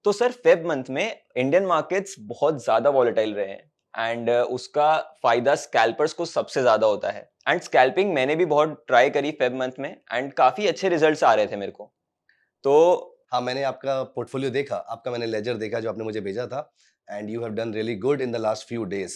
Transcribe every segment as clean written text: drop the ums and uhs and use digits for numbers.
तो sir Feb month में Indian markets बहुत ज्यादा वॉलेटाइल रहे हैं एंड उसका फायदा स्कैल्पर्स को सबसे ज्यादा होता है। एंड स्कैल्पिंग मैंने भी बहुत ट्राई करी फेब मंथ में एंड काफी अच्छे रिजल्ट्स आ रहे थे मेरे को। तो हाँ, मैंने आपका पोर्टफोलियो देखा, आपका मैंने लेजर देखा जो आपने मुझे भेजा था and you have done really good in the last few days.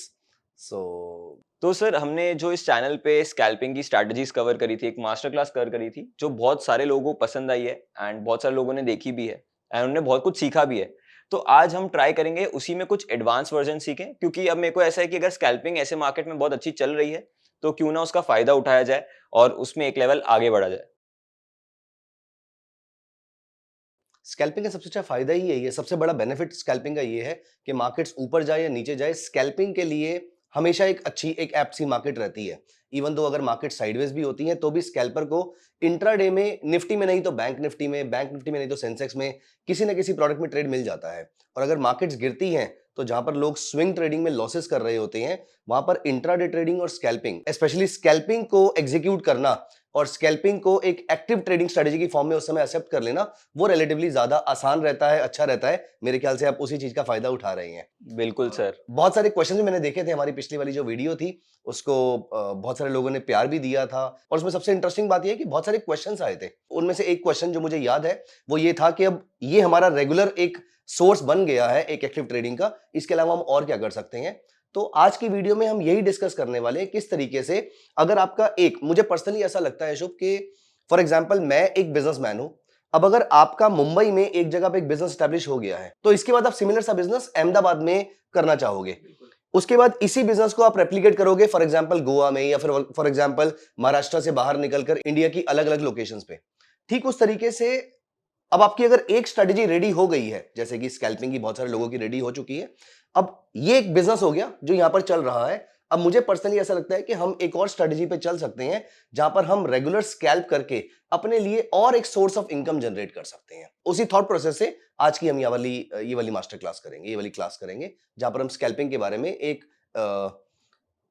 So तो सर हमने जो इस चैनल पे स्कैल्पिंग की स्ट्रैटेजीज कवर करी थी, एक मास्टर क्लास कवर करी थी जो बहुत सारे लोगों को पसंद आई है एंड बहुत सारे लोगों ने देखी भी है एंड उन्होंने बहुत कुछ सीखा भी है। तो आज हम ट्राई करेंगे उसी में कुछ एडवांस वर्जन सीखें, क्योंकि अब मेरे को ऐसा है कि अगर स्कैल्पिंग ऐसे मार्केट में बहुत अच्छी चल रही है तो क्यों ना उसका फायदा उठाया जाए और उसमें एक लेवल आगे बढ़ा जाए। स्कैल्पिंग का सबसे अच्छा फ़ायदा ही यही है, सबसे बड़ा बेनिफिट स्कैल्पिंग का ये है कि मार्केट्स ऊपर जाए या नीचे जाए, स्कैल्पिंग के लिए हमेशा एक अच्छी एक ऐप्ट सी मार्केट रहती है। इवन दो अगर मार्केट साइडवेज भी होती है तो भी स्कैल्पर को इंट्राडे में निफ्टी में नहीं तो बैंक निफ्टी में, बैंक निफ्टी में नहीं तो सेंसेक्स में किसी ना किसी प्रोडक्ट में ट्रेड मिल जाता है। और अगर मार्केट्स गिरती हैं तो जहां पर लोग स्विंग ट्रेडिंग में लॉसेस कर रहे होते हैं, वहां पर इंट्राडे ट्रेडिंग और स्कैल्पिंग, स्पेशली स्कैल्पिंग को एग्जीक्यूट करना और स्कैल्पिंग को एक एक्टिव ट्रेडिंग स्ट्रेटेजी की फॉर्म में उस समय एक्सेप्ट कर लेना, वो रिलेटिवली ज्यादा आसान रहता है, अच्छा रहता है। मेरे ख्याल से आप उसी चीज का फायदा उठा रहे हैं। बिल्कुल सर। बहुत सारे क्वेश्चन भी मैंने देखे थे, हमारी पिछली वाली जो वीडियो थी उसको बहुत सारे लोगों ने प्यार भी दिया था और उसमें सबसे इंटरेस्टिंग बात यह है कि बहुत सारे क्वेश्चंस आए थे। उनमें से एक क्वेश्चन जो मुझे याद है वो ये था कि अब ये हमारा रेगुलर एक सोर्स बन गया है एक एक्टिव ट्रेडिंग का, इसके अलावा हम और क्या कर सकते हैं। तो आज की वीडियो में हम यही डिस्कस करने वाले हैं किस तरीके से, अगर आपका एक, मुझे पर्सनली ऐसा लगता है शुभ कि फॉर एग्जाम्पल मैं एक बिजनेसमैन हूं, अब अगर आपका मुंबई में एक जगह पे एक बिजनेस स्टैब्लिश हो गया है तो इसके बाद आप सिमिलर सा बिजनेस अहमदाबाद में करना चाहोगे, उसके बाद इसी बिजनेस को आप रेप्लिकेट करोगे फॉर एग्जांपल गोवा में या फिर फॉर एग्जांपल महाराष्ट्र से बाहर निकलकर इंडिया की अलग अलग लोकेशंस पे। ठीक उस तरीके से अब आपकी अगर एक स्ट्रेटजी रेडी हो गई है, जैसे कि स्कैल्पिंग की बहुत सारे लोगों की रेडी हो चुकी है, अब ये एक बिजनेस हो गया जो यहां पर चल रहा है। अब मुझे पर्सनली ऐसा लगता है कि हम एक और स्ट्रेटजी पे चल सकते हैं जहां पर हम रेगुलर स्कैल्प करके अपने लिए और एक सोर्स ऑफ इनकम जनरेट कर सकते हैं। उसी थॉट प्रोसेस से आज की हम ये वाली मास्टर क्लास करेंगे, ये वाली क्लास करेंगे जहां पर हम स्कैल्पिंग के बारे में एक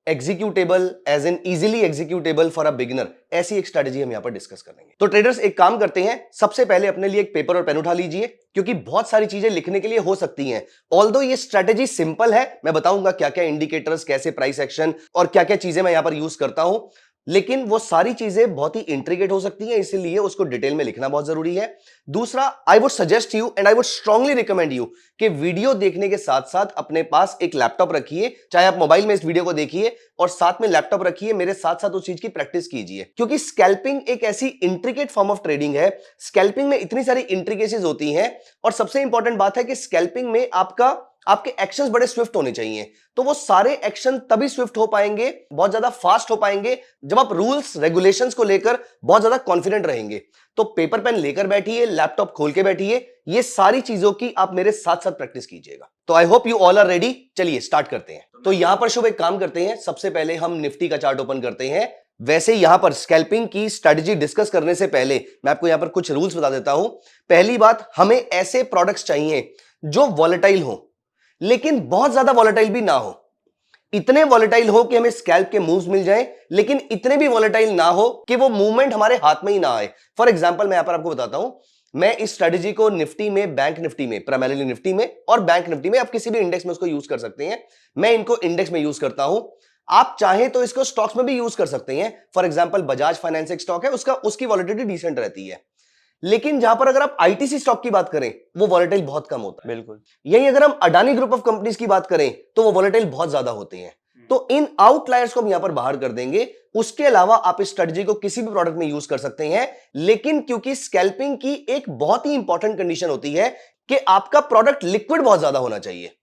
executable as an easily executable for a beginner, ऐसी एक स्ट्रेटजी हम यहां पर डिस्कस करेंगे। तो ट्रेडर्स एक काम करते हैं, सबसे पहले अपने लिए एक पेपर और पेन उठा लीजिए, क्योंकि बहुत सारी चीजें लिखने के लिए हो सकती हैं। ऑल्दो ये स्ट्रेटजी सिंपल है, मैं बताऊंगा क्या क्या इंडिकेटर्स, कैसे प्राइस एक्शन और क्या क्या चीजें मैं यहां पर यूज करता हूं, लेकिन वो सारी चीजें बहुत ही इंट्रिकेट हो सकती हैं, इसलिए उसको डिटेल में लिखना बहुत जरूरी है। दूसरा, I would suggest you and I would strongly recommend you कि वीडियो देखने के साथ साथ अपने पास एक लैपटॉप रखिए, चाहे आप मोबाइल में इस वीडियो को देखिए और साथ में लैपटॉप रखिए, मेरे साथ साथ उस चीज की प्रैक्टिस कीजिए, क्योंकि स्कैल्पिंग एक ऐसी इंट्रिकेट फॉर्म ऑफ ट्रेडिंग है। स्कैल्पिंग में इतनी सारी इंट्रिकेसीज होती हैं और सबसे इंपॉर्टेंट बात है कि स्कैल्पिंग में आपके एक्शंस बड़े स्विफ्ट होने चाहिए। तो वो सारे एक्शन तभी स्विफ्ट हो पाएंगे, बहुत ज्यादा फास्ट हो पाएंगे, जब आप रूल्स रेगुलेशंस को लेकर बहुत ज्यादा कॉन्फिडेंट रहेंगे। तो पेपर पेन लेकर बैठिए, लैपटॉप खोल के बैठिए, ये सारी चीजों की आप मेरे साथ साथ प्रैक्टिस कीजिएगा। तो I hope you all are ready. चलिए स्टार्ट करते हैं। तो यहां पर शुभ एक काम करते हैं, सबसे पहले हम निफ्टी का चार्ट ओपन करते हैं। वैसे यहां पर स्कैल्पिंग की स्ट्रेटजी डिस्कस करने से पहले मैं आपको यहां पर कुछ रूल्स बता देता हूं। पहली बात, हमें ऐसे प्रोडक्ट्स चाहिए जो वॉलेटाइल हो, लेकिन बहुत ज्यादा वॉलेटाइल भी ना हो। इतने वॉलेटाइल हो कि हमें स्कैल्प के मूव्स मिल जाएं, लेकिन इतने भी वॉलेटाइल ना हो कि वो मूवमेंट हमारे हाथ में ही ना आए। फॉर एग्जांपल मैं यहां पर आपको बताता हूं, मैं इस स्ट्रेटजी को निफ्टी में, बैंक निफ्टी में, प्राइमरीली निफ्टी में और बैंक निफ्टी में, आप किसी भी इंडेक्स में उसको यूज कर सकते हैं। मैं इनको इंडेक्स में यूज करता हूं, आप चाहें तो इसको स्टॉक्स में भी यूज कर सकते हैं। फॉर एग्जांपल बजाज फाइनेंस एक स्टॉक है, उसकी वॉलेटिलिटी डिसेंट रहती है, लेकिन जहां पर अगर आप आईटीसी स्टॉक की बात करें वो वॉलेटाइल बहुत कम होता है। बिल्कुल। यही अगर हम अडानी ग्रुप ऑफ कंपनीज की बात करें तो वो वॉलेटाइल बहुत ज्यादा होते हैं। तो इन आउटलायर्स को हम यहां पर बाहर कर देंगे। उसके अलावा आप इस स्ट्रेटजी को किसी भी प्रोडक्ट में यूज कर सकते हैं, लेकिन क्योंकि स्कैल्पिंग की एक बहुत ही इंपॉर्टेंट कंडीशन होती है कि आपका प्रोडक्ट लिक्विड बहुत ज्यादा होना चाहिए।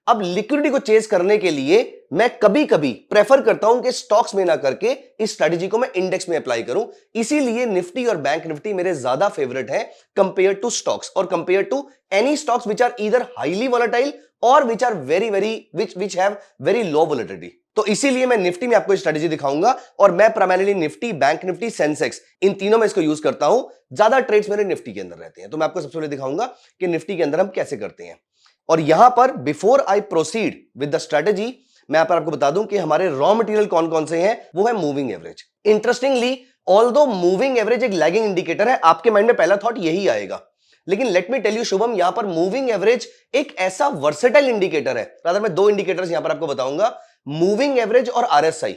अब लिक्विडिटी को चेज करने के लिए मैं कभी कभी प्रेफर करता हूं कि स्टॉक्स में ना करके इस स्ट्रेटजी को मैं इंडेक्स में अप्लाई करूं। इसीलिए निफ्टी और बैंक निफ्टी मेरे ज्यादा फेवरेट है कंपेयर टू स्टॉक्स और compare to any stocks which are either highly volatile और which are which have very low volatility. तो इसीलिए मैं निफ्टी में आपको स्ट्रेटजी दिखाऊंगा और मैं primarily Nifty, bank Nifty, Sensex, इन तीनों में इसको यूज करता हूं। ज्यादा ट्रेड्स मेरे निफ्टी के अंदर रहते हैं, तो मैं आपको सबसे पहले दिखाऊंगा कि निफ्टी के अंदर हम कैसे करते हैं। और यहां पर before I proceed with the strategy, मैं यहां पर आपको बता दूं कि हमारे रॉ मटेरियल कौन कौन से हैं। वो है moving average. Interestingly, although moving average एक लैगिंग इंडिकेटर है, आपके माइंड में पहला थॉट यही आएगा, लेकिन let me tell you Shubham, यहां पर मूविंग एवरेज एक ऐसा वर्सेटाइल इंडिकेटर है। रादर मैं दो इंडिकेटर्स यहां पर आपको बताऊंगा, मूविंग एवरेज और आरएसआई।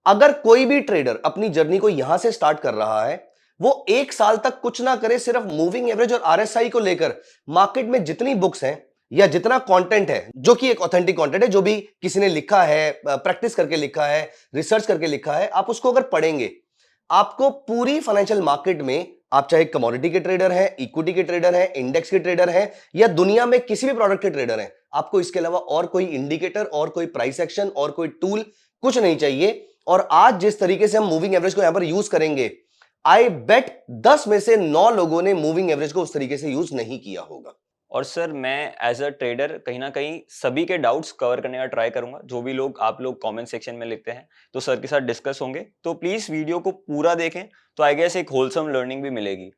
अगर कोई भी ट्रेडर अपनी जर्नी को यहां से स्टार्ट कर रहा है, वो एक साल तक कुछ ना करे, सिर्फ मूविंग एवरेज और आरएसआई को लेकर मार्केट में जितनी बुक्स हैं या जितना कंटेंट है, जो कि एक ऑथेंटिक कंटेंट है, जो भी किसी ने लिखा है, प्रैक्टिस करके लिखा है, रिसर्च करके लिखा है, आप उसको अगर पढ़ेंगे, आपको पूरी फाइनेंशियल मार्केट में, आप चाहे कमोडिटी के ट्रेडर हैं, इक्विटी के ट्रेडर हैं, इंडेक्स के ट्रेडर हैं, या दुनिया में किसी भी प्रोडक्ट के ट्रेडर हैं, आपको इसके अलावा और कोई इंडिकेटर और कोई प्राइस एक्शन और कोई टूल कुछ नहीं चाहिए। और आज जिस तरीके से हम मूविंग एवरेज को यहां पर यूज करेंगे, आई बेट 10 में से 9 लोगों ने मूविंग एवरेज को उस तरीके से यूज नहीं किया होगा। और सर मैं एज अ ट्रेडर कहीं ना कहीं सभी के डाउट्स कवर करने का ट्राई करूंगा। जो भी लोग आप लोग कमेंट सेक्शन में लिखते हैं तो सर के साथ डिस्कस होंगे, तो प्लीज वीडियो को पूरा देखें, तो आई गेस एक होलसम लर्निंग भी मिलेगी।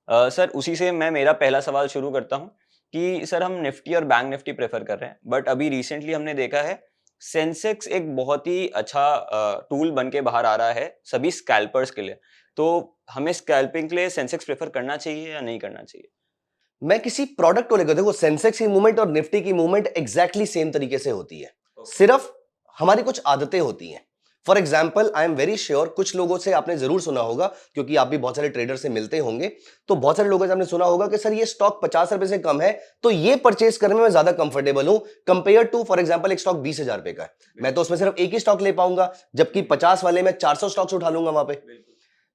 सर उसी से मैं मेरा पहला सवाल शुरू करता हूं कि सर हम निफ्टी और बैंक निफ्टी प्रेफर कर रहे हैं, बट अभी रिसेंटली हमने देखा है सेंसेक्स एक बहुत ही अच्छा टूल बन के बाहर आ रहा है सभी स्कैल्पर्स के लिए। तो हमें स्कैल्पिंग के लिए सेंसेक्स प्रेफर करना चाहिए या नहीं करना चाहिए? मैं किसी प्रोडक्ट को लेकर, देखो सेंसेक्स की मूवमेंट और निफ्टी की मूवमेंट एग्जैक्टली सेम तरीके से होती है, सिर्फ हमारी कुछ आदतें होती हैं। For example, I am very sure कुछ लोगों से आपने जरूर सुना होगा, क्योंकि आप भी बहुत सारे ट्रेडर से मिलते होंगे, तो बहुत सारे लोगों से आपने सुना होगा कि सर ये स्टॉक 50 रुपए से कम है तो ये परचेज करने में मैं ज्यादा कंफर्टेबल हूं कंपेयर टू, फॉर एग्जाम्पल, एक स्टॉक 20,000 रुपए का है, मैं तो उसमें सिर्फ एक ही स्टॉक ले पाऊंगा, जबकि 50 वाले में 400 स्टॉक्स उठा लूंगा वहां पे।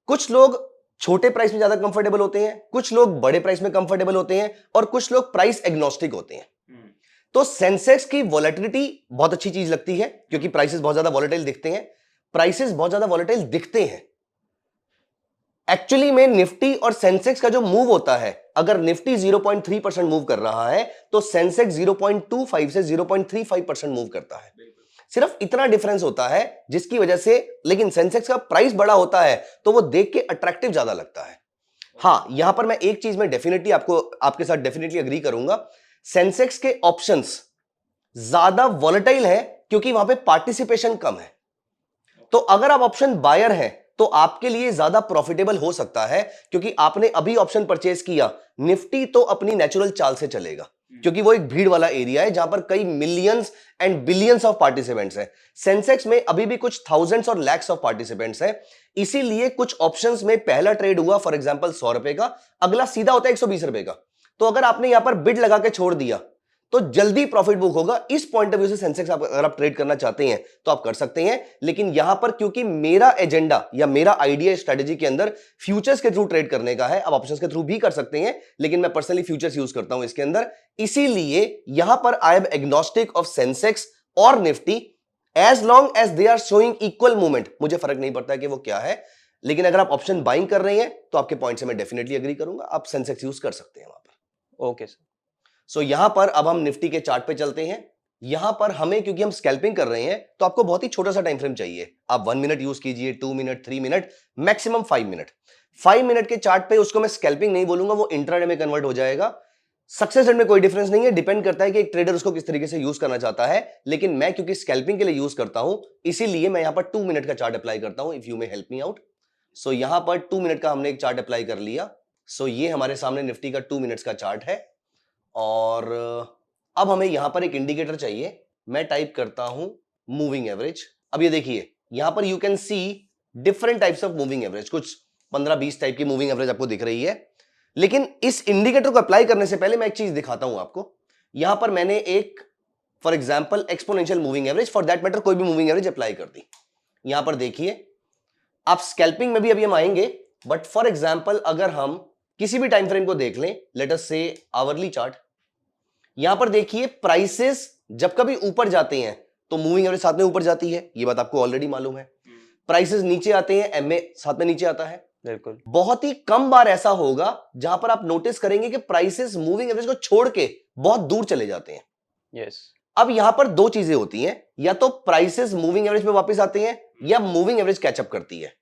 कुछ लोग छोटे प्राइस में ज्यादा कंफर्टेबल होते हैं, कुछ लोग बड़े प्राइस में कंफर्टेबल होते हैं, और कुछ लोग प्राइस एग्नोस्टिक होते हैं। तो सेंसेक्स की वॉलेटिलिटी बहुत अच्छी चीज लगती है, क्योंकि प्राइसेस बहुत ज्यादा वॉलेटाइल दिखते हैं। प्राइसेस बहुत ज्यादा वॉलेटाइल दिखते हैं। एक्चुअली में निफ्टी और सेंसेक्स का जो मूव होता है, अगर निफ्टी 0.3% मूव कर रहा है तो सेंसेक्स 0.25 से 0.35% मूव करता है। सिर्फ इतना डिफरेंस होता है जिसकी वजह से, लेकिन सेंसेक्स का प्राइस बड़ा होता है तो वो देख के अट्रैक्टिव ज्यादा लगता है। हाँ, यहां पर मैं एक चीज में डेफिनेटली आपके साथ डेफिनेटली अग्री करूंगा, सेंसेक्स के ऑप्शंस ज्यादा वॉलेटाइल है क्योंकि वहां पे पार्टिसिपेशन कम है। तो अगर आप ऑप्शन बायर हैं तो आपके लिए ज्यादा प्रॉफिटेबल हो सकता है, क्योंकि आपने अभी ऑप्शन परचेज किया। निफ्टी तो अपनी नेचुरल चाल से चलेगा, क्योंकि वो एक भीड़ वाला एरिया है जहां पर कई millions and billions of participants हैं। सेंसेक्स में अभी भी कुछ थाउजेंड्स और लैक्स ऑफ पार्टिसिपेंट्स हैं, इसीलिए कुछ ऑप्शंस में पहला ट्रेड हुआ फॉर एग्जांपल 100 रुपए का, अगला सीधा होता है 120 रुपए का। तो अगर आपने यहां पर बिड लगा के छोड़ दिया तो जल्दी प्रॉफिट बुक होगा। इस पॉइंट ऑफ व्यू से सेंसेक्स अगर आप ट्रेड करना चाहते हैं तो आप कर सकते हैं, लेकिन यहां पर क्योंकि मेरा एजेंडा या मेरा आइडिया स्ट्रेटेजी के अंदर फ्यूचर्स के थ्रू ट्रेड करने का है, आप ऑप्शंस के थ्रू भी कर सकते हैं, लेकिन मैं पर्सनली फ्यूचर्स यूज करता हूं इसके अंदर, इसीलिए यहां पर I am agnostic of Sensex और Nifty as long as they are showing equal movement. मुझे फर्क नहीं पड़ता कि वो क्या है, लेकिन अगर आप ऑप्शन बाइंग कर रहे हैं तो आपके पॉइंट से मैं डेफिनेटली एग्री करूंगा, आप सेंसेक्स यूज कर सकते हैं वहां पर। Okay sir. सो यहां पर अब हम निफ्टी के चार्ट पे चलते हैं। यहां पर हमें, क्योंकि हम स्कैल्पिंग कर रहे हैं, तो आपको बहुत ही छोटा सा टाइम फ्रेम चाहिए। आप 1 मिनट यूज कीजिए, 2 minute, 3 minute, maximum 5 minute. 5 minute के चार्ट पे उसको मैं स्कैल्पिंग नहीं बोलूंगा, वो इंट्राडे में कन्वर्ट हो जाएगा। सक्सेस रेट में कोई डिफरेंस नहीं है, डिपेंड करता है कि एक ट्रेडर उसको किस तरीके से यूज करना चाहता है, लेकिन मैं क्योंकि स्कैल्पिंग के लिए यूज करता हूं, इसीलिए मैं यहां पर 2 मिनट का चार्ट अप्लाई करता हूं। If you may help me out. So यहां पर 2 मिनट का हमने एक चार्ट अप्लाई कर लिया। सो ये हमारे सामने निफ्टी का 2 मिनट्स का चार्ट है, और अब हमें यहां पर एक इंडिकेटर चाहिए। मैं टाइप करता हूं मूविंग एवरेज। अब ये देखिए, यहां पर you can see different types of moving average, कुछ 15-20 टाइप की मूविंग एवरेज आपको दिख रही है। लेकिन इस इंडिकेटर को अप्लाई करने से पहले मैं एक चीज दिखाता हूं आपको। यहां पर मैंने एक, for example, exponential moving average, for that matter कोई भी मूविंग एवरेज अप्लाई कर दी। यहां पर देखिए, आप स्कैल्पिंग में भी अभी हम आएंगे, बट फॉर एग्जांपल अगर हम किसी भी टाइम फ्रेम को देख लें, लेट अस से आवरली चार्ट, यहां पर देखिए प्राइसेस जब कभी ऊपर जाते हैं तो मूविंग एवरेज साथ में ऊपर जाती है, ये बात आपको ऑलरेडी मालूम है। प्राइसेस नीचे आते हैं, एमए साथ में नीचे आता है। बिल्कुल। बहुत ही कम बार ऐसा होगा जहां पर आप नोटिस करेंगे कि प्राइसेस मूविंग एवरेज को छोड़ के बहुत दूर चले जाते हैं। यस। अब यहां पर दो चीजें होती हैं, या तो प्राइसेस मूविंग एवरेज पे वापस आते हैं या मूविंग एवरेज कैचअप करती है।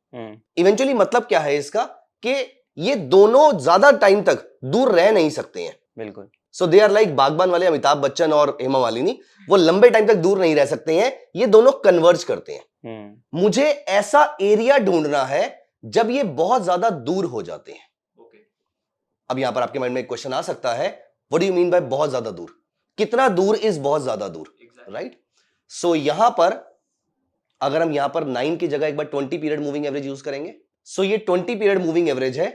इवेंचुअली मतलब क्या है इसका, कि ये दोनों ज्यादा टाइम तक दूर रह नहीं सकते हैं। बिल्कुल। सो दे आर लाइक बागबान वाले अमिताभ बच्चन और हेमा मालिनी, वो लंबे टाइम तक दूर नहीं रह सकते हैं, ये दोनों कन्वर्ज करते हैं। मुझे ऐसा एरिया ढूंढना है जब ये बहुत ज्यादा दूर हो जाते हैं। अब यहां पर आपके माइंड में एक क्वेश्चन आ सकता है, what do you mean by बहुत ज्यादा दूर? कितना दूर इज बहुत ज्यादा दूर, राइट? सो यहां पर अगर हम यहां पर 9 की जगह एक बार 20 पीरियड मूविंग एवरेज यूज करेंगे, सो ये 20 पीरियड मूविंग एवरेज है।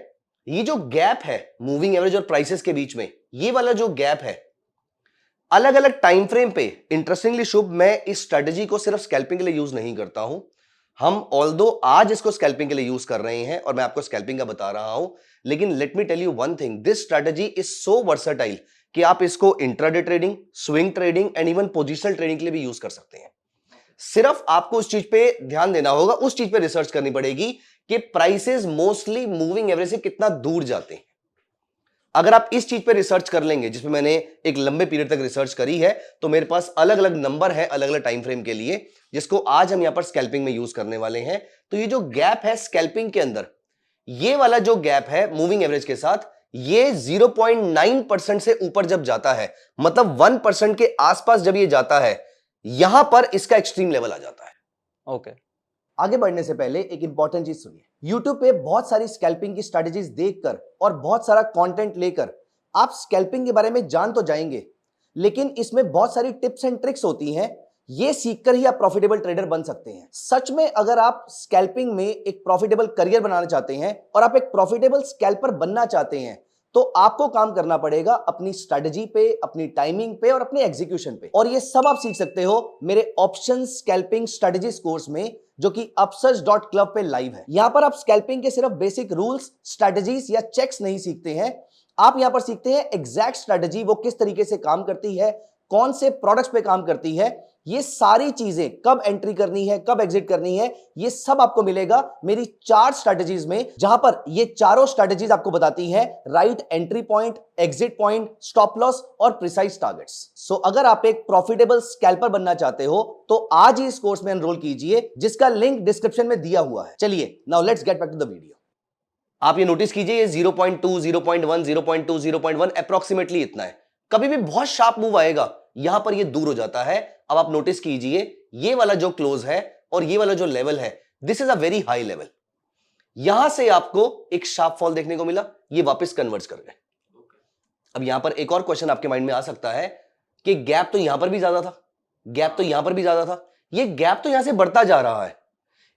ये जो गैप है मूविंग एवरेज और प्राइसेस के बीच में, ये वाला जो गैप है, अलग अलग टाइम फ्रेम पे, इंटरेस्टिंगली शुभ, मैं इस स्ट्रेटजी को सिर्फ स्कैल्पिंग के लिए यूज नहीं करता हूं। हम ऑल्दो आज इसको स्कैल्पिंग के लिए यूज कर रहे हैं और मैं आपको स्कैल्पिंग का बता रहा हूं, लेकिन let me tell you one thing, this strategy is so versatile कि आप इसको intraday trading, swing trading and even positional trading के लिए भी यूज कर सकते हैं। सिर्फ आपको उस चीज पे ध्यान देना होगा, उस चीज पे रिसर्च करनी पड़ेगी कि प्राइसेस मोस्टली मूविंग एवरेज से कितना दूर जाते हैं। अगर आप इस चीज पे रिसर्च कर लेंगे, जिसमें मैंने एक लंबे पीरियड तक रिसर्च करी है, तो मेरे पास अलग अलग नंबर है अलग अलग टाइम फ्रेम के लिए, जिसको आज हम यहां पर स्कैल्पिंग में यूज करने वाले हैं। तो ये जो गैप है स्कैल्पिंग के अंदर, ये वाला जो गैप है मूविंग एवरेज के साथ, ये 0.9% से ऊपर जब जाता है, मतलब 1% के आसपास जब ये जाता है, यहां पर इसका एक्सट्रीम लेवल आ जाता है। ओके। आगे बढ़ने से पहले एक इंपॉर्टेंट चीज सुनिए। YouTube पे बहुत सारी स्कैल्पिंग की स्ट्रेटजीज देखकर और बहुत सारा कंटेंट लेकर आप स्कैल्पिंग के बारे में जान तो जाएंगे, लेकिन इसमें बहुत सारी टिप्स एंड ट्रिक्स होती हैं। ये सीखकर ही आप प्रॉफिटेबल ट्रेडर बन सकते हैं। सच में अगर आप स्कैल्पिंग में एक प्रॉफिटेबल करियर बनाना चाहते हैं और आप एक प्रॉफिटेबल स्कैल्पर बनना चाहते हैं, तो आपको काम करना पड़ेगा अपनी स्ट्रेटजी पे, अपनी टाइमिंग पे और अपने एग्जीक्यूशन पे। और ये सब आप सीख सकते हो मेरे ऑप्शन स्कैल्पिंग स्ट्रेटजीज कोर्स में, जो कि upsurge.club पे लाइव है। यहां पर आप स्कैल्पिंग के सिर्फ बेसिक रूल्स, स्ट्रेटजीज या चेक्स नहीं सीखते हैं, आप यहां पर सीखते हैं एग्जैक्ट स्ट्रेटजी वो किस तरीके से काम करती है, कौन से प्रोडक्ट्स पे काम करती है, ये सारी चीजें कब एंट्री करनी है, कब एग्जिट करनी है, ये सब आपको मिलेगा मेरी 4 स्ट्रेटजीज में, जहां पर ये चारों स्ट्रेटजीज आपको बताती हैं right entry point, exit point, stop loss और प्रिसाइज टारगेट्स। सो अगर आप एक प्रॉफिटेबल स्कैल्पर बनना चाहते हो तो आज ही इस कोर्स में एनरोल कीजिए, जिसका लिंक डिस्क्रिप्शन में दिया हुआ है। चलिए now let's get back to the video. आप ये नोटिस कीजिए, ये 0.2, 0.1, 0.2, 0.1 अप्रोक्सीमेटली इतना है। कभी भी बहुत शार्प मूव आएगा, यहां पर ये दूर हो जाता है। अब आप नोटिस कीजिए, ये वाला जो क्लोज है और ये वाला जो लेवल है, this is a very high level. यहां से आपको एक शार्प फॉल देखने को मिला, ये वापस कन्वर्ज कर गए। अब यहां पर एक और क्वेश्चन आपके माइंड में आ सकता है कि गैप तो यहां पर भी ज्यादा था, गैप तो यहां पर भी ज्यादा था, ये गैप तो यहां से बढ़ता जा रहा है,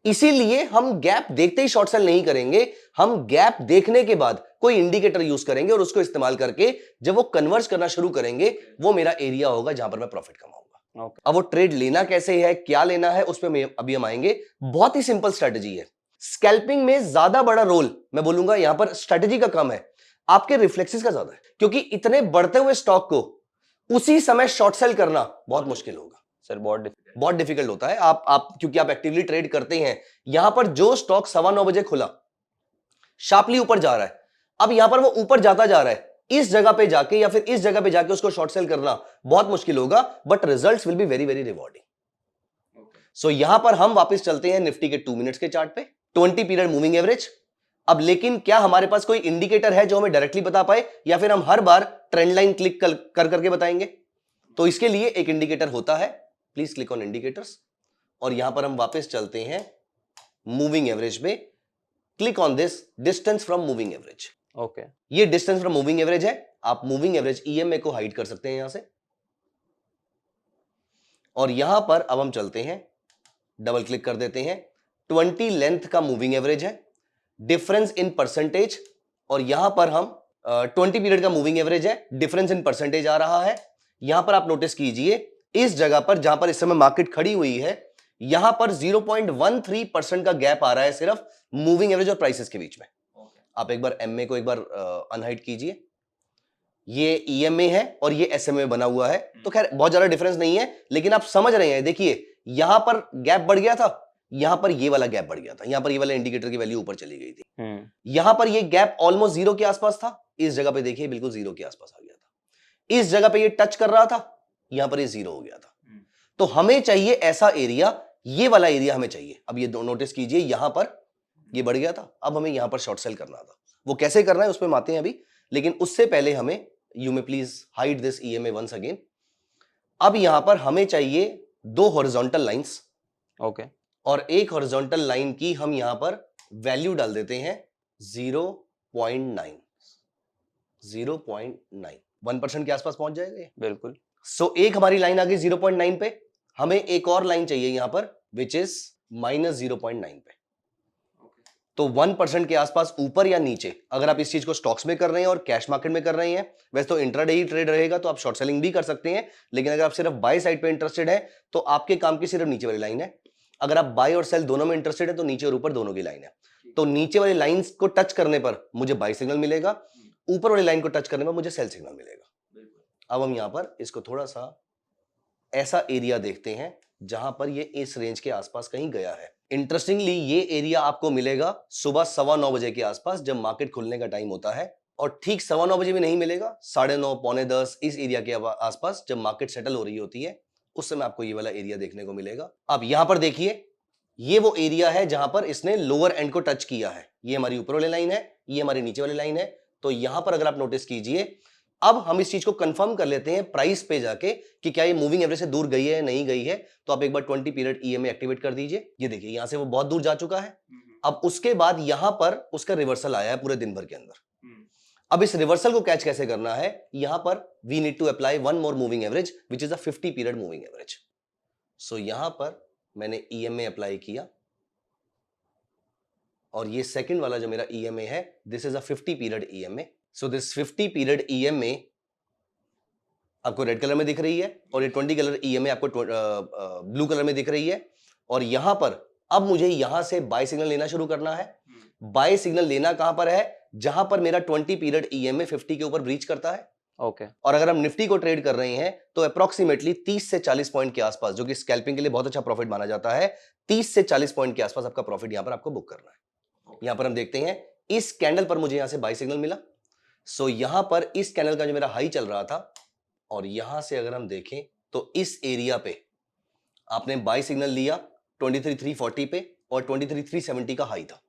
इसीलिए हम गैप देखते ही शॉर्ट सेल नहीं करेंगे। हम गैप देखने के बाद कोई इंडिकेटर यूज करेंगे और उसको इस्तेमाल करके जब वो कन्वर्ज करना शुरू करेंगे, वो मेरा एरिया होगा जहां पर मैं प्रॉफिट कमाऊंगा। अब वो ट्रेड लेना कैसे है, क्या लेना है, उस पर अभी हम आएंगे। बहुत ही सिंपल स्ट्रेटजी है। स्कैल्पिंग में ज्यादा बड़ा रोल मैं बोलूंगा यहां पर स्ट्रेटजी का कम है, आपके रिफ्लेक्सेस का ज्यादा है, क्योंकि इतने बढ़ते हुए स्टॉक को उसी समय शॉर्ट सेल करना बहुत मुश्किल होगा सर, बहुत डिफिकल्ट होता है। आप क्योंकि आप एक्टिवली ट्रेड करते हैं। यहां पर जो स्टॉक 9:15 बजे खुला, शार्पली ऊपर जा रहा है, अब यहां पर वो ऊपर जाता जा रहा है, इस जगह पे जाके या फिर इस जगह पे जाके उसको शॉर्ट सेल करना बहुत मुश्किल होगा, but results will be very very rewarding. So यहां पर हम वापस चलते हैं निफ्टी के 2 मिनट्स के चार्ट पे, 20 पीरियड मूविंग एवरेज। अब लेकिन क्या हमारे पास कोई इंडिकेटर है जो हमें डायरेक्टली बता पाए, या फिर हम हर बार ट्रेंड लाइन क्लिक कर करके बताएंगे? तो इसके लिए एक इंडिकेटर होता है, प्लीज क्लिक ऑन इंडिकेटर्स, और यहां पर हम वापस चलते हैं मूविंग एवरेज में। Click on this distance from moving average. Okay. ये डिस्टेंस फ्रॉम मूविंग एवरेज है। आप मूविंग एवरेज ईएमए को हाइड कर सकते हैं यहां से, और यहां पर अब हम चलते हैं, डबल क्लिक कर देते हैं, 20 लेंथ का मूविंग एवरेज है, डिफरेंस इन परसेंटेज, और यहां पर हम 20 पीरियड का मूविंग एवरेज है, डिफरेंस इन परसेंटेज आ रहा है। यहां पर आप नोटिस कीजिए, इस जगह पर जहां पर इस समय मार्केट खड़ी हुई है, यहां पर 0.13% का गैप आ रहा है सिर्फ मूविंग एवरेज और प्राइसेस के बीच में। आप एक बार एमए को एक बार अनहाइड कीजिए, ये ईएमए है और ये एसएमए बना हुआ है, तो खैर बहुत ज्यादा डिफरेंस नहीं है, लेकिन आप समझ रहे हैं। देखिए यहां पर गैप बढ़ गया था, यहां पर ये वाला गैप बढ़ गया था, यहां पर ये वाला इंडिकेटर की वैल्यू ऊपर चली गई थी, यहां पर ये गैप ऑलमोस्ट 0 के आसपास था, इस जगह पे देखिए बिल्कुल 0 के आसपास आ गया था, इस जगह पे ये टच कर रहा था, यहां पर ये 0 हो गया था। तो हमें चाहिए ऐसा एरिया, ये वाला एरिया हमें चाहिए। अब ये नोटिस कीजिए, यहां पर ये बढ़ गया था, अब हमें यहां पर शॉर्ट सेल करना था। वो कैसे करना है उस पर आते हैं अभी, लेकिन उससे पहले हमें, you may please hide this EMA once again. अब यहां पर हमें चाहिए 2 हॉरिजॉन्टल लाइंस, ओके, और एक हॉरिजॉन्टल लाइन की हम यहां पर वैल्यू डाल देते हैं 0.9। 0.9, 1% के आसपास पहुंच जाएगा ये। बिल्कुल। सो एक हमारी लाइन आ गई 0.9 पे, हमें एक और लाइन चाहिए यहां पर विच इज -0.9 पे। तो 1% के आसपास ऊपर या नीचे, अगर आप इस चीज को स्टॉक्स में कर रहे हैं और कैश मार्केट में कर रहे हैं, वैसे तो इंट्राडे ही ट्रेड रहेगा तो आप शॉर्ट सेलिंग भी कर सकते हैं, लेकिन अगर आप सिर्फ बाय साइड पे इंटरेस्टेड है तो आपके काम की सिर्फ नीचे वाली लाइन है। अगर आप बाय और सेल दोनों में इंटरेस्टेड है तो नीचे और ऊपर दोनों की लाइन है। तो नीचे वाली लाइन को टच करने पर मुझे बाय सिग्नल मिलेगा, ऊपर वाली लाइन को टच करने पर मुझे सेल सिग्नल मिलेगा। अब हम यहां पर इसको थोड़ा सा ऐसा एरिया देखते हैं जहां पर ये इस रेंज के आसपास कहीं गया है। इंटरेस्टिंगली ये एरिया आपको मिलेगा सुबह 9:15 बजे के आसपास, जब मार्केट खुलने का टाइम होता है, और ठीक 9:15 बजे भी नहीं मिलेगा, 9:30 पौने 10 इस एरिया के आसपास जब मार्केट सेटल हो रही होती है, उस समय आपको ये वाला एरिया देखने को मिलेगा। अब यहां पर देखिए, ये वो एरिया है जहां पर इसने लोअर एंड को टच किया है। ये हमारी ऊपर वाली लाइन है, ये हमारी नीचे वाली लाइन है। तो यहां पर अगर आप नोटिस कीजिए, अब हम इस चीज को कंफर्म कर लेते हैं प्राइस पे जाके कि क्या ये मूविंग एवरेज से दूर गई है या नहीं गई है। तो आप एक बार 20 पीरियड ईएमए एक्टिवेट कर दीजिए। ये देखिए यहां से वो बहुत दूर जा चुका है। अब उसके बाद यहां पर उसका रिवर्सल आया है पूरे दिन भर के अंदर। अब इस रिवर्सल को कैच कैसे करना है, यहां पर we need to apply one more moving average which is a 50 period moving average. So यहां पर मैंने ईएमए अप्लाई किया, और ये सेकंड वाला जो मेरा ईएमए है, this is a 50 period EMA. So this 50 period EMA आपको रेड कलर में दिख रही है, और ये 20 कलर ईएमए आपको ब्लू कलर में दिख रही है। और यहां पर अब मुझे यहां से बाय सिग्नल लेना शुरू करना है। बाय सिग्नल लेना कहां पर है, जहां पर मेरा 20 पीरियड ईएमए 50 के ऊपर ब्रीच करता है। ओके। और अगर हम निफ्टी को ट्रेड कर रहे हैं तो अप्रोक्सीमेटली 30 से 40 पॉइंट के आसपास, जो कि स्कैल्पिंग के लिए बहुत अच्छा प्रॉफिट माना जाता है, 30 से 40 पॉइंट के आसपास आपका प्रॉफिट यहां पर आपको बुक करना है। यहां पर हम देखते हैं इस कैंडल पर मुझे यहां से बाय सिग्नल मिला। सो यहां पर इस कैंडल का जो मेरा हाई चल रहा था, और यहां से अगर हम देखें तो इस एरिया पे आपने बाय सिग्नल लिया 23,340 पे, और 23,370 का हाई था।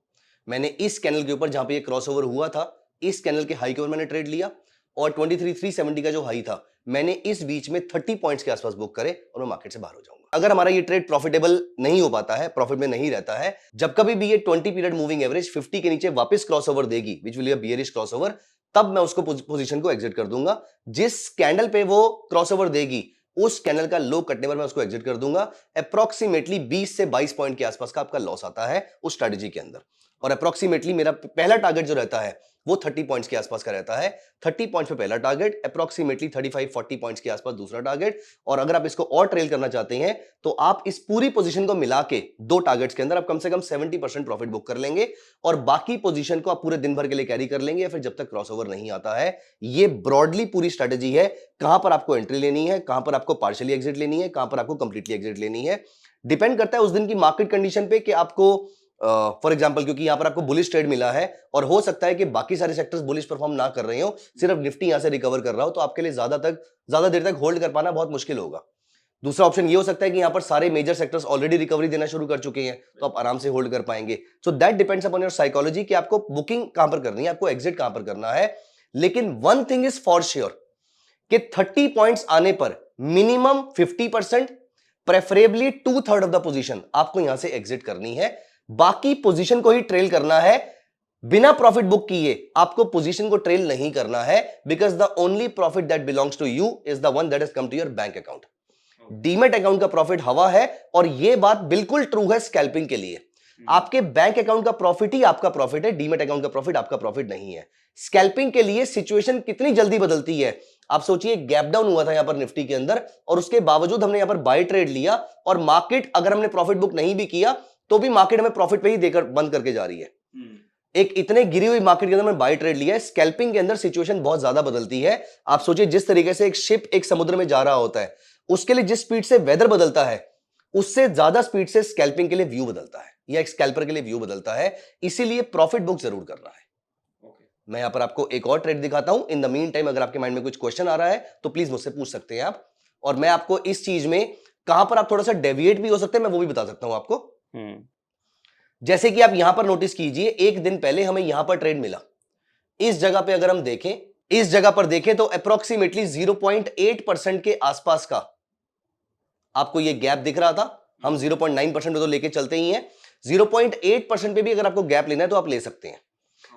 मैंने इस कैंडल के ऊपर जहां पे ये क्रॉसओवर हुआ था, इस कैंडल के हाई के ऊपर मैंने ट्रेड लिया, और 23,370 का जो हाई था मैंने इस बीच में 30 पॉइंट्स के आसपास बुक करे, और मैं मार्केट से बाहर हो जाऊंगा। अगर हमारा ये ट्रेड प्रॉफिटेबल नहीं हो पाता है, प्रॉफिट में नहीं रहता है, जब कभी भी ये 20 पीरियड मूविंग एवरेज 50 के नीचे वापस क्रॉसओवर देगी, which will be a bearish crossover, तब मैं उसको पोजीशन को एग्जिट कर दूंगा। जिस कैंडल पे वो क्रॉसओवर देगी, उस कैंडल का लो कटने पर मैं उसको एग्जिट कर दूंगा। अप्रोक्सीमेटली 20 से 22 पॉइंट के आसपास का आपका लॉस आता है उस स्ट्रेटजी के अंदर, और अप्रोक्सीमेटली मेरा पहला टारगेट जो रहता है वो 30 पॉइंट्स के आसपास का रहता है। 30 पॉइंट्स पे पहला टारगेट, अप्रोक्सीमेटली 35-40 पॉइंट्स के आसपास दूसरा टारगेट। और अगर आप इसको और ट्रेल करना चाहते हैं तो आप इस पूरी पोजीशन को मिला के दो टारगेट्स के अंदर आप कम से कम 70% प्रॉफिट बुक कर लेंगे, और बाकी पोजीशन को आप पूरे दिन भर के लिए कैरी कर लेंगे, या फिर जब तक क्रॉसओवर नहीं आता है। ये ब्रॉडली पूरी स्ट्रेटजी है, कहां पर आपको एंट्री लेनी है, कहां पर आपको पार्शियली एग्जिट लेनी है, कहां पर आपको कंप्लीटली एग्जिट लेनी है। डिपेंड करता है उस दिन की मार्केट कंडीशन पे कि आपको फॉर एग्जांपल, क्योंकि यहां पर आपको बुलिश ट्रेड मिला है, और हो सकता है कि बाकी सारे सेक्टर्स बुलिश परफॉर्म ना कर रहे हो, सिर्फ निफ्टी यहां से रिकवर कर रहा हो, तो आपके लिए ज्यादा देर तक होल्ड कर पाना बहुत मुश्किल होगा। दूसरा ऑप्शन ये हो सकता है कि यहां पर सारे मेजर सेक्टर्स ऑलरेडी रिकवरी देना शुरू कर चुके हैं, तो आप आराम से होल्ड कर पाएंगे। So that depends upon your psychology कि आपको बुकिंग कहां पर करनी है, आपको एग्जिट कहां पर करना है। लेकिन one thing is for sure कि 30 पॉइंट्स आने पर minimum 50%, preferably 2/3 of the position आपको यहां से एग्जिट करनी है। बाकी पोजीशन को ही ट्रेल करना है, बिना प्रॉफिट बुक किए आपको पोजीशन को ट्रेल नहीं करना है, because the only profit that belongs to you is the one that has come to your bank account. Demat account का प्रॉफिट हवा है, और यह बात बिल्कुल ट्रू है स्कैल्पिंग के लिए। आपके बैंक अकाउंट का प्रॉफिट ही आपका प्रॉफिट है, डीमेट अकाउंट का प्रॉफिट आपका प्रॉफिट नहीं है। स्कैल्पिंग के लिए सिचुएशन कितनी जल्दी बदलती है, आप सोचिए गैप डाउन हुआ था यहां पर निफ्टी के अंदर, और उसके बावजूद हमने यहां पर बाय ट्रेड लिया, और मार्केट अगर हमने प्रॉफिट बुक नहीं भी किया तो भी मार्केट हमें प्रॉफिट पे ही देकर बंद करके जा रही है। एक इतने गिरी हुई मार्केट के अंदर मैं बाय ट्रेड लिया है। स्कैल्पिंग के अंदर सिचुएशन बहुत ज्यादा बदलती है। आप सोचिए जिस तरीके से एक शिप एक समुद्र में जा रहा होता है, उसके लिए जिस स्पीड से वेदर बदलता है, उससे ज्यादा स्पीड से स्कैल्पिंग के लिए व्यू बदलता है, या एक स्कैल्पर के लिए व्यू बदलता है। इसीलिए प्रॉफिट बुक जरूर करना है। मैं यहां पर आपको एक और ट्रेड दिखाता हूं। इन द मीन टाइम अगर आपके माइंड में कुछ क्वेश्चन आ रहा है तो प्लीज मुझसे पूछ सकते हैं आप, और मैं आपको इस चीज में कहां पर आप थोड़ा सा डेविएट भी हो सकते हैं मैं वो भी बता सकता हूं आपको। जैसे कि आप यहां पर नोटिस कीजिए, एक दिन पहले हमें यहां पर ट्रेड मिला। इस जगह पे अगर हम देखें, इस जगह पर देखें तो अप्रोक्सीमेटली 0.8% के आसपास का आपको ये गैप दिख रहा था। हम 0.9% तो लेके चलते ही हैं, 0.8% पे भी अगर आपको गैप लेना है तो आप ले सकते हैं।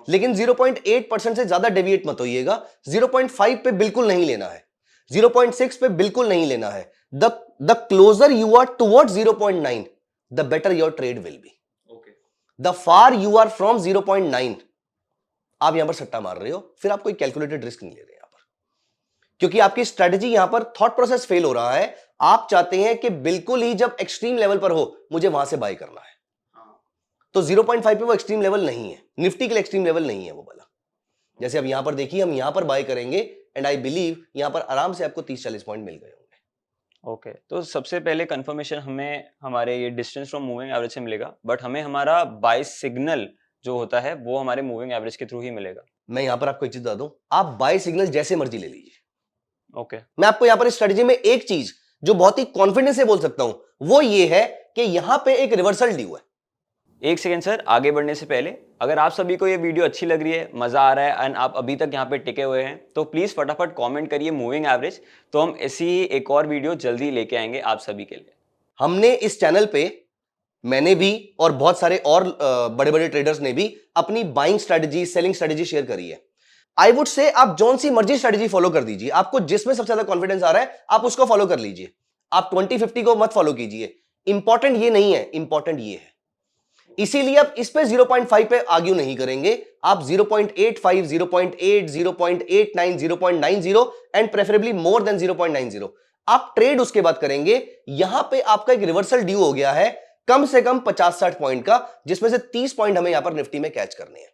लेकिन 0.8% से ज्यादा डेविएट मत होइएगा। 0.5 पे बिल्कुल नहीं लेना है, 0.6 पे बिल्कुल नहीं लेना है। The closer you are towards 0.9 the better your trade will be. The far you are from 0.9 आप यहां पर सट्टा मार रहे हो, फिर आप कोई कैलकुलेटेड रिस्क नहीं ले रहे यहां पर, क्योंकि आपकी स्ट्रेटजी यहां पर थॉट प्रोसेस फेल हो रहा है। आप चाहते हैं कि बिल्कुल ही जब एक्सट्रीम लेवल पर हो मुझे वहां से बाय करना है, तो 0.5 पे वो एक्सट्रीम लेवल नहीं है, निफ्टी के लिए एक्सट्रीम लेवल नहीं है वो वाला। जैसे अब यहां पर देखिए, हम यहां पर बाय करेंगे एंड आई बिलीव यहां पर आराम से आपको 30-40 पॉइंट मिल गए होंगे। ओके, तो सबसे पहले कंफर्मेशन हमें हमारे ये डिस्टेंस फ्रॉम मूविंग एवरेज से मिलेगा, बट हमें हमारा बाय सिग्नल जो होता है वो हमारे मूविंग एवरेज के थ्रू ही मिलेगा। मैं यहां पर आपको एक चीज बता दूं, आप बाय सिग्नल जैसे मर्जी ले लीजिए। ओके, मैं आपको यहां पर स्ट्रेटजी में एक चीज जो बहुत ही कॉन्फिडेंस से बोल सकता हूं वो ये है कि यहां पे एक रिवर्सल ड्यू है। एक सेकेंड सर, आगे बढ़ने से पहले अगर आप सभी को ये वीडियो अच्छी लग रही है, मजा आ रहा है एंड आप अभी तक यहाँ पे टिके हुए हैं, तो प्लीज फटाफट कमेंट करिए मूविंग एवरेज, तो हम ऐसी ही एक और वीडियो जल्दी लेके आएंगे आप सभी के लिए। हमने इस चैनल पे, मैंने भी और बहुत सारे और बड़े बड़े ट्रेडर्स ने भी अपनी buying strategy, selling strategy share करी है। आई वुड से आप जौन सी मर्जी स्ट्रेटजी फॉलो कर दीजिए, आपको जिसमें सबसे ज्यादा कॉन्फिडेंस आ रहा है आप उसको फॉलो कर लीजिए। आप 20-50 को मत फॉलो कीजिए, इंपॉर्टेंट ये नहीं है, इंपॉर्टेंट ये है। इसीलिए आप इस पे 0.5 पे आर्ग्यू नहीं करेंगे, आप 0.85, 0.8, 0.89, 0.90 एंड प्रेफरेबली मोर देन 0.90 आप ट्रेड उसके बाद करेंगे। यहां पे आपका एक रिवर्सल ड्यू हो गया है कम से कम 50-60 पॉइंट का, जिसमें से 30 पॉइंट हमें यहां पर निफ्टी में कैच करने हैं।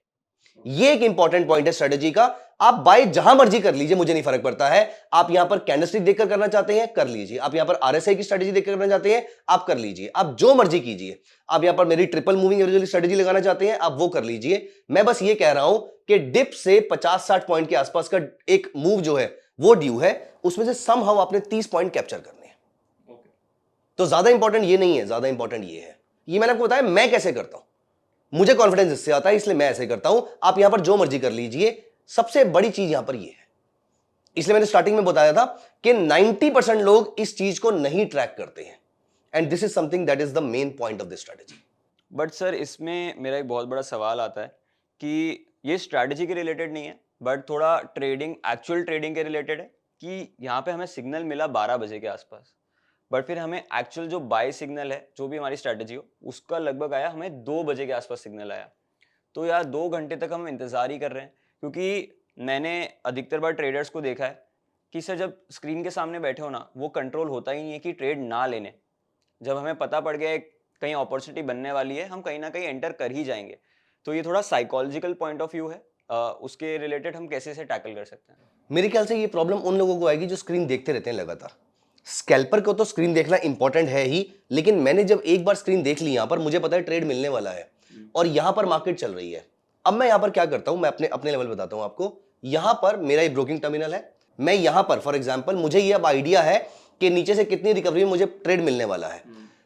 ये एक इंपॉर्टेंट पॉइंट है स्ट्रेटजी का। आप बाय जहां मर्जी कर लीजिए, मुझे नहीं फर्क पड़ता है। आप यहां पर कैंडलस्टिक देखकर करना चाहते हैं कर लीजिए, आप यहां पर आरएसआई की स्ट्रेटजी देखकर करना चाहते हैं आप कर लीजिए, आप जो मर्जी कीजिए। आप यहां पर मेरी ट्रिपल मूविंग एवरेज वाली स्ट्रेटजी लगाना चाहते हैं आप वो कर लीजिए। मैं बस ये कह रहा हूं कि डिप से 50-60 पॉइंट के आसपास का एक मूव जो है वो ड्यू है, उसमें से समहाउ आपने 30 पॉइंट कैप्चर करने हैं। तो ज्यादा इंपॉर्टेंट ये नहीं है, ज्यादा इंपॉर्टेंट ये है। ये मैंने आपको बताया मैं कैसे करता हूं, मुझे कॉन्फिडेंस इससे आता है इसलिए मैं ऐसे करता हूं। आप यहां पर जो मर्जी कर लीजिए, सबसे बड़ी चीज यहां पर ये है, इसलिए मैंने स्टार्टिंग में बताया था कि 90% लोग इस चीज को नहीं ट्रैक करते हैं and this is something that is the main point of this strategy. But sir इसमें मेरा एक बहुत बड़ा सवाल आता है कि ये स्ट्रैटेजी के रिलेटेड नहीं है, बट थोड़ा ट्रेडिंग, एक्चुअल ट्रेडिंग के रिलेटेड है कि यहाँ पे हमें सिग्नल मिला 12 बजे के आसपास, बट फिर हमें एक्चुअल जो बाय सिग्नल है, जो भी हमारी स्ट्रैटेजी हो, उसका लगभग आया हमें 2 बजे के आसपास सिग्नल आया। तो यार 2 घंटे तक हम इंतज़ार ही कर रहे हैं, क्योंकि मैंने अधिकतर बार ट्रेडर्स को देखा है कि सर जब स्क्रीन के सामने बैठे हो ना, वो कंट्रोल होता ही नहीं है कि ट्रेड ना लेने। जब हमें पता पड़ गया है कहीं अपॉर्चुनिटी बनने वाली है, हम कहीं ना कहीं एंटर कर ही जाएंगे। तो ये थोड़ा साइकोलॉजिकल पॉइंट ऑफ व्यू है, उसके रिलेटेड हम कैसे से टैकल कर सकते हैं? मेरे ख्याल से ये प्रॉब्लम उन लोगों को आएगी जो स्क्रीन देखते रहते हैं लगातार। स्कैल्पर को तो स्क्रीन देखना इंपॉर्टेंट है ही, लेकिन मैंने जब एक बार स्क्रीन देख ली, यहां पर मुझे पता है ट्रेड मिलने वाला है और यहां पर मार्केट चल रही है। अब मैं यहां पर क्या करता हूं, मैं अपने अपने लेवल बताता हूं आपको। यहां पर मेरा एक ब्रोकिंग टर्मिनल है, मैं यहां पर फॉर एग्जांपल मुझे ये अब आइडिया है कि नीचे से कितनी रिकवरी में मुझे ट्रेड मिलने वाला है।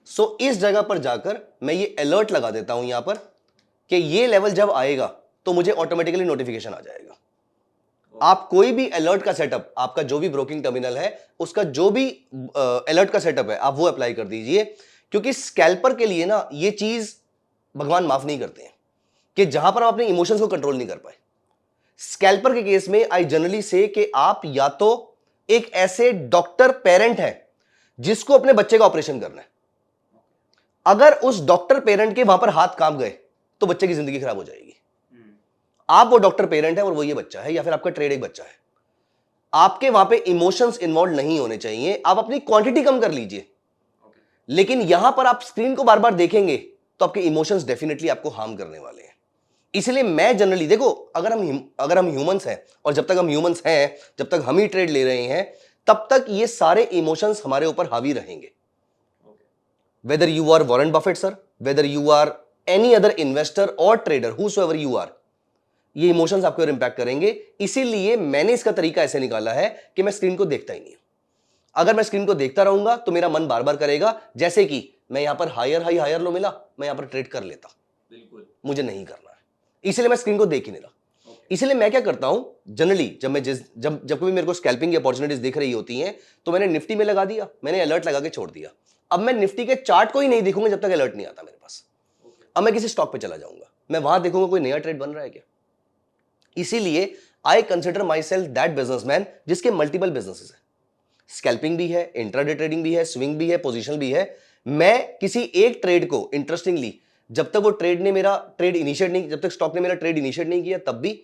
सो इस जगह पर जाकर मैं ये अलर्ट लगा देता हूं यहां पर कि ये लेवल जब आएगा तो मुझे ऑटोमेटिकली नोटिफिकेशन आ जाएगा। आप कोई भी अलर्ट का सेटअप, आपका जो भी ब्रोकिंग टर्मिनल है उसका जो भी अलर्ट का सेटअप है आप वो अप्लाई कर दीजिए, क्योंकि स्कैल्पर के लिए ना ये चीज भगवान माफ नहीं करते हैं कि जहां पर आप अपने इमोशंस को कंट्रोल नहीं कर पाए। स्कैल्पर के केस में आई जनरली से कि आप या तो एक ऐसे डॉक्टर पेरेंट है जिसको अपने बच्चे का ऑपरेशन करना है, अगर उस डॉक्टर पेरेंट के वहां पर हाथ कांप गए तो बच्चे की जिंदगी खराब हो जाएगी। आप वो डॉक्टर पेरेंट है और वो ये बच्चा है, या फिर आपका ट्रेड एक बच्चा है। आपके वहां पे इमोशंस इन्वॉल्व नहीं होने चाहिए। आप अपनी क्वांटिटी कम कर लीजिए, लेकिन यहां पर आप स्क्रीन को बार बार देखेंगे तो आपके इमोशंस डेफिनेटली आपको हार्म करने वाले हैं। इसलिए मैं जनरली, देखो, अगर हम ह्यूमंस हैं और जब तक हम ह्यूमंस हैं, जब तक हम ही ट्रेड ले रहे हैं, तब तक ये सारे इमोशंस हमारे ऊपर हावी रहेंगे। Whether you are Warren Buffett sir, whether you are any other investor और ट्रेडर, हूसोएवर यू आर, ये इमोशंस आपके ऊपर इंपैक्ट करेंगे। इसीलिए मैंने इसका तरीका ऐसे निकाला है कि मैं स्क्रीन को देखता ही नहीं हूं। अगर मैं स्क्रीन को देखता रहूंगा तो मेरा मन बार बार करेगा, जैसे कि मैं यहां पर हायर हाई हायर लो मिला, मैं यहां पर ट्रेड कर लेता, बिल्कुल मुझे नहीं करना है, इसलिए मैं स्क्रीन को देख ही नहीं रहा। इसलिए मैं क्या करता हूं, जनरली जब कभी मेरे को स्कैल्पिंग की अपॉर्चुनिटीज दिख रही होती हैं तो मैंने निफ्टी में लगा दिया, मैंने अलर्ट लगा के छोड़ दिया। अब मैं निफ्टी के चार्ट को ही नहीं देखूंगा जब तक अलर्ट नहीं आता मेरे पास। अब मैं किसी स्टॉक पे चला जाऊंगा, मैं वहां देखूंगा कोई नया ट्रेड बन रहा है क्या, इसीलिए I consider my self that businessman जिसके मल्टीपल बिजनेसेस है, स्कैल्पिंग भी है, इंट्राडे ट्रेडिंग भी है, स्विंग भी है, पोजीशनल भी है। मैं किसी एक ट्रेड को इंटरेस्टिंगली, जब तक वो ट्रेड इनिशिएट नहीं, जब तक स्टॉक ने मेरा ट्रेड इनिशिएट नहीं किया तब भी,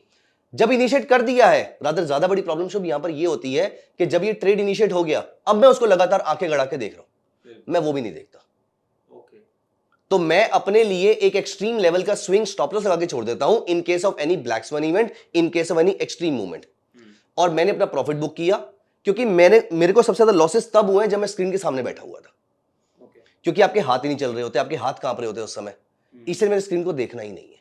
जब इनिशिएट कर दिया है, रादर ज्यादा बड़ी प्रॉब्लम शुभ यहां पर ये होती है कि जब ये ट्रेड इनिशिएट हो गया, अब मैं उसको लगातार आंखें गड़ा के देख रहा हूं, मैं वो भी नहीं देखता। तो मैं अपने लिए एक एक्सट्रीम लेवल का स्विंग स्टॉप लॉस लगा के छोड़ देता हूं in case of any black swan event, in case of any extreme movement. और मैंने अपना प्रॉफिट बुक किया, क्योंकि मेरे को सबसे ज्यादा लॉसेस तब हुए जब मैं स्क्रीन के सामने बैठा हुआ था, क्योंकि आपके हाथ ही नहीं चल रहे होते, आपके हाथ कांप रहे होते उस समय, इसलिए मेरे स्क्रीन को देखना ही नहीं है।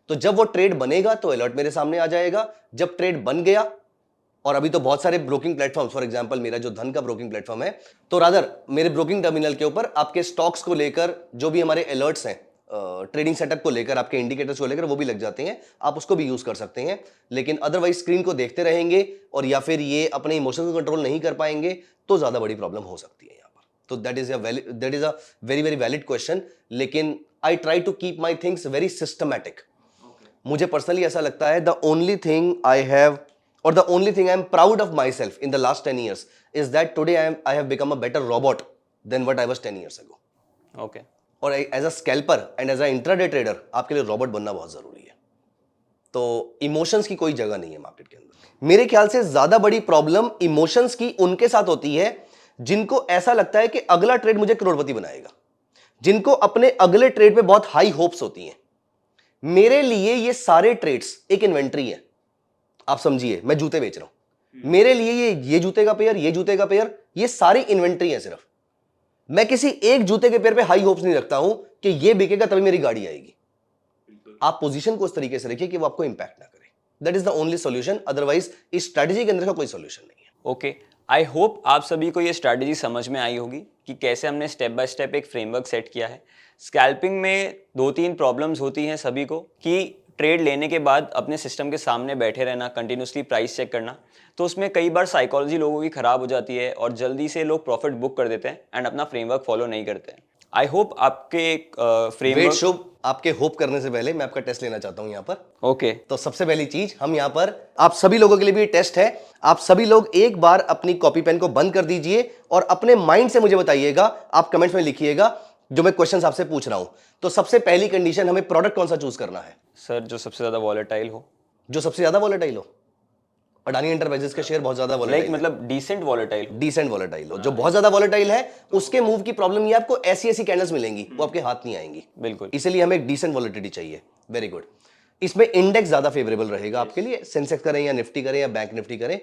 तो जब वो ट्रेड बनेगा तो अलर्ट मेरे सामने आ जाएगा। जब ट्रेड बन गया, और अभी तो बहुत सारे ब्रोकिंग प्लेटफॉर्म, फॉर एग्जांपल मेरा जो धन का ब्रोकिंग प्लेटफॉर्म है, तो रादर मेरे ब्रोकिंग टर्मिनल के ऊपर आपके स्टॉक्स को लेकर जो भी हमारे अलर्ट्स हैं, ट्रेडिंग सेटअप को लेकर, आपके इंडिकेटर्स को लेकर, वो भी लग जाते हैं, आप उसको भी यूज कर सकते हैं। लेकिन अदरवाइज स्क्रीन को देखते रहेंगे और या फिर ये अपने इमोशंस को कंट्रोल नहीं कर पाएंगे तो ज्यादा बड़ी प्रॉब्लम हो सकती है यहाँ पर। तो that is a very very valid question. लेकिन I try to keep my things very systematic. मुझे पर्सनली ऐसा लगता है the only thing I have, or the only thing I am proud of myself in the last 10 years is that today I have become a better robot than what I was 10 years ago. Okay. और as a scalper and as a intraday trader आपके लिए robot बनना बहुत जरूरी है। तो emotions की कोई जगह नहीं है मार्केट के अंदर। मेरे ख्याल से ज्यादा बड़ी प्रॉब्लम इमोशंस की उनके साथ होती है जिनको ऐसा लगता है कि अगला ट्रेड मुझे करोड़पति बनाएगा, जिनको अपने अगले ट्रेड पे बहुत हाई होप्स होती हैं। मेरे लिए ये सारे ट्रेड्स एक इन्वेंट्री है। आप समझिए, मैं जूते बेच रहा हूं, मेरे लिए ये जूते का पेयर, ये जूते का पेयर, ये सारी इन्वेंट्री है। सिर्फ मैं किसी एक जूते के पेयर पे हाई होप्स नहीं रखता हूं कि ये बिकेगा तभी मेरी गाड़ी आएगी। आप पोजीशन को उस तरीके से रखिए कि वो आपको इंपैक्ट ना करे। That is the only solution. Otherwise इस स्ट्रेटजी के अंदर का कोई सॉल्यूशन नहीं है। ओके, आई होप आप सभी को ये स्ट्रैटेजी समझ में आई होगी कि कैसे हमने स्टेप बाय स्टेप एक फ्रेमवर्क सेट किया है। स्कैल्पिंग में 2-3 प्रॉब्लम्स होती हैं सभी को कि ट्रेड लेने के बाद अपने सिस्टम के सामने बैठे रहना, कंटिन्यूसली प्राइस चेक करना, तो उसमें कई बार साइकोलॉजी लोगों की खराब हो जाती है और जल्दी से लोग प्रॉफिट बुक कर देते हैं एंड अपना फ्रेमवर्क फॉलो नहीं करते हैं। आई होप आपके फ्रेमवर्क। शुभ, आपके होप करने से पहले मैं आपका टेस्ट लेना चाहता हूं यहाँ पर। ओके। तो सबसे पहली चीज, हम यहाँ पर आप सभी लोगों के लिए भी टेस्ट है। आप सभी लोग एक बार अपनी कॉपी पेन को बंद कर दीजिए और अपने माइंड से मुझे बताइएगा, आप कमेंट्स में लिखिएगा जो मैं क्वेश्चन आपसे पूछ रहा हूं। तो सबसे पहली कंडीशन, हमें प्रोडक्ट कौन सा चूज करना है? सर, जो सबसे ज्यादा वॉलेटाइल हो। जो सबसे ज्यादा वॉलेटाइल हो? अडानी एंटरप्राइजेस का शेयर बहुत ज्यादा वॉलेटाइल, मतलब डिसेंट वॉलेटाइल हो। डिसेंट वॉलेटाइल हो। जो बहुत ज्यादा वॉलेटाइल है उसके मूव की प्रॉब्लम ये, आपको ऐसी ऐसी कैंडल्स मिलेंगी, वो आपके हाथ नहीं आएंगी। बिल्कुल। इसलिए हमें एक डिसेंट वॉलेटिलिटी चाहिए। Very good. इसमें इंडेक्स ज्यादा फेवरेबल रहेगा आपके लिए, सेंसेक्स करें या निफ्टी करें या बैंक निफ्टी करें।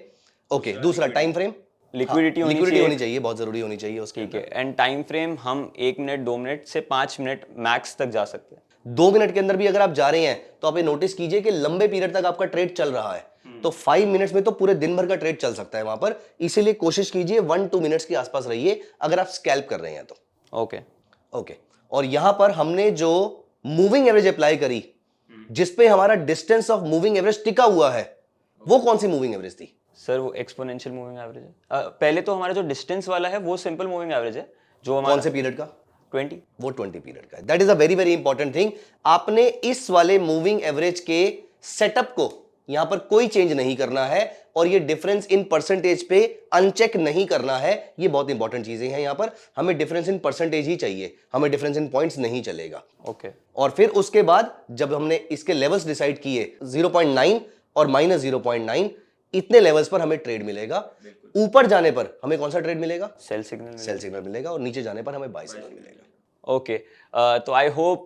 ओके। दूसरा, टाइम फ्रेम। लिक्विडिटी होनी चाहिए, बहुत जरूरी होनी चाहिए उसके। ठीक है। एंड टाइम फ्रेम हम 1 मिनट, 2 मिनट से 5 मिनट मैक्स तक जा सकते हैं। 2 मिनट के अंदर भी अगर आप जा रहे हैं तो आप ये नोटिस कीजिए कि लंबे पीरियड तक आपका ट्रेड चल रहा है, तो 5 मिनट्स में तो पूरे दिन भर का ट्रेड चल सकता है वहां पर। इसीलिए कोशिश कीजिए 1-2 मिनट्स के आसपास रहिए अगर आप स्कैल्प कर रहे हैं तो। ओके। और यहां पर हमने जो मूविंग एवरेज अप्लाई करी, जिसपे हमारा डिस्टेंस ऑफ मूविंग एवरेज टिका हुआ है, वो कौन सी मूविंग एवरेज थी? सर, वो एक्सपोनेंशियल मूविंग एवरेज है। पहले तो हमारा जो डिस्टेंस वाला है वो सिंपल मूविंग एवरेज है, जो हमारा कौन से पीरियड का? 20। वो 20 पीरियड का है। That is a very very important thing. आपने इस वाले मूविंग एवरेज के सेटअप को यहां पर कोई चेंज नहीं करना है और ये डिफरेंस इन परसेंटेज पे अनचेक नहीं करना है। ये बहुत इंपॉर्टेंट चीजें हैं। यहां पर हमें डिफरेंस इन परसेंटेज ही चाहिए, हमें डिफरेंस इन पॉइंट्स नहीं चलेगा। ओके। और फिर उसके बाद जब हमने इसके लेवल्स डिसाइड किए, 0.9 और -0.9, इतने लेवल्स पर हमें ट्रेड मिलेगा। ऊपर जाने पर हमें कौन सा ट्रेड मिलेगा? सेल सिग्नल मिलेगा। और नीचे जाने पर हमें बाय सिग्नल मिलेगा। ओके। तो आई होप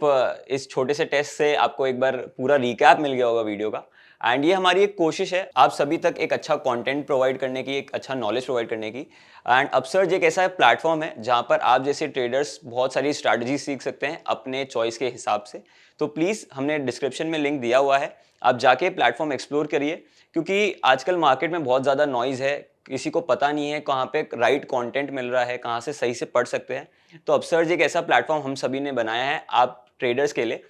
इस छोटे से टेस्ट से आपको एक बार पूरा रिकैप मिल गया होगा वीडियो का। एंड ये हमारी एक कोशिश है आप सभी तक एक अच्छा कंटेंट प्रोवाइड करने की, एक अच्छा नॉलेज प्रोवाइड करने की। एंड अपसर्ज एक ऐसा प्लेटफॉर्म है जहां पर आप जैसे ट्रेडर्स बहुत सारी स्ट्रैटेजी सीख सकते हैं अपने चॉइस के हिसाब से। तो प्लीज़, हमने डिस्क्रिप्शन में लिंक दिया हुआ है, आप जाके प्लेटफॉर्म एक्सप्लोर करिए, क्योंकि आजकल मार्केट में बहुत ज़्यादा नॉइज़ है, किसी को पता नहीं है कहाँ पे राइट कंटेंट मिल रहा है, कहाँ से सही से पढ़ सकते हैं। तो अपसर्ज एक ऐसा प्लेटफॉर्म हम सभी ने बनाया है आप ट्रेडर्स के लिए,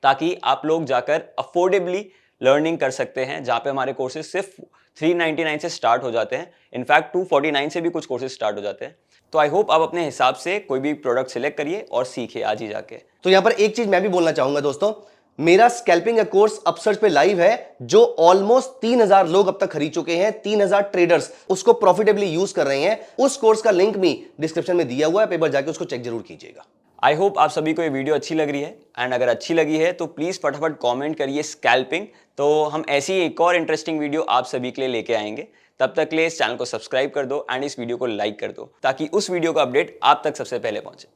ताकि आप लोग जाकर अफोर्डेबली लर्निंग कर सकते हैं, जहाँ पे हमारे कोर्सेज सिर्फ 399 से स्टार्ट हो जाते हैं। इनफैक्ट 249 से भी कुछ कोर्सेज स्टार्ट हो जाते हैं। तो आई होप आप अपने हिसाब से कोई भी प्रोडक्ट सिलेक्ट करिए और सीखिए आज ही जाके। तो यहाँ पर एक चीज मैं भी बोलना चाहूंगा दोस्तों, मेरा स्कैल्पिंग का कोर्स अपसर्च पे लाइव है जो ऑलमोस्ट 3000 लोग अब तक खरीद चुके हैं, 3000 ट्रेडर्स उसको प्रॉफिटेबली यूज कर रहे हैं। उस कोर्स का लिंक भी डिस्क्रिप्शन में दिया हुआ है, पेपर जाके उसको चेक जरूर कीजिएगा। आई होप आप सभी को ये वीडियो अच्छी लग रही है, एंड अगर अच्छी लगी है तो प्लीज़ फटाफट कमेंट करिए स्कैल्पिंग, तो हम ऐसी एक और इंटरेस्टिंग वीडियो आप सभी के लिए लेके आएंगे। तब तक के लिए इस चैनल को सब्सक्राइब कर दो एंड इस वीडियो को लाइक कर दो ताकि उस वीडियो का अपडेट आप तक सबसे पहले पहुंचे।